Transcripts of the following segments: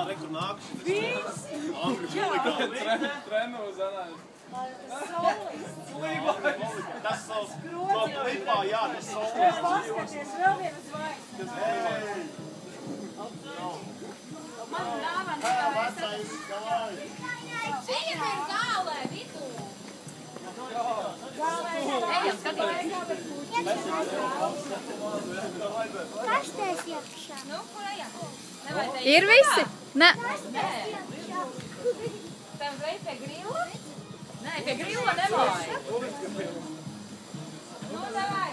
rekur nākuši. Viss! Trenu uz anāļu. Tas savs no klipā, jā, tas savs. Paskaties, vēl viena zvaigzne. Man dāvana Vecais, davai. Ejam ir zālē, vidū. Ejam, skatīties. Pasties iekšā. Nu, kur ejam? Ir visi? Nē. Tev reiz pie grila? Nē, pie grila nevajag. Nu, davai.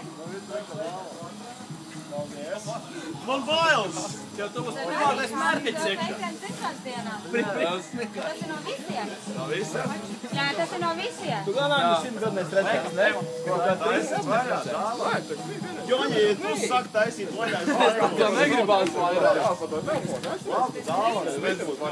Man bailes! Tev tu būs privātais mērķis iekšā. Tas ir no visiem. No visiem? Jā, tas ir no visiem. Tu galvenā no 100 gadnēs redzēs, ne? Joņi, ja tu saki taisīt vaļā, es vairāk. Jā, negribās vairāk. Labi, zālē, es nebūtu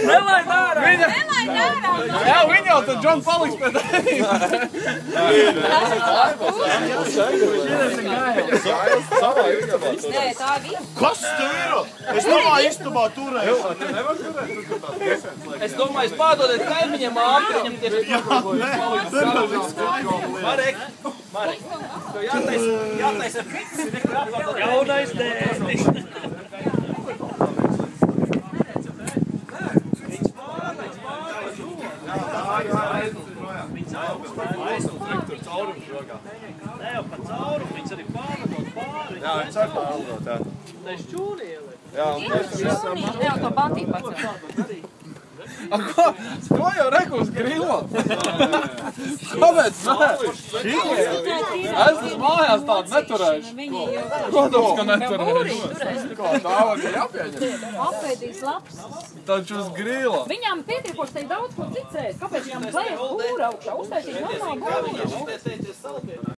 Nelaid ārā! Nelaid ārā! Jā, viņi jau tad Džon paliks pie tevis. Nē, tā ir viss. Kas tev ir? Es domāju, istabā turēju. Es domāju, es pārdodiet kaimiņiem ātri, viņam tieši Marek, tev jātaisa fiks. Jaunais dēļ. Nē, jau pa caurumu, viņš arī pārvadot pāri. Jā, viņš arī pārvadot, jā. Tā ir šķūri ieliek. Jā, un tas Jā, to bantīju pats. Ko jau reku uz grilo? Kāpēc nē? Es mājās tādu neturēšu. Protams, ka neturēšu. Kā dāvana ir jāpieņem? Apēdīs labs. Taču uz grilo. Viņām pietiekoši teikt daudz ko cicēt. Kāpēc viņām plēst būra augšā? Uztaisīt normālu būru.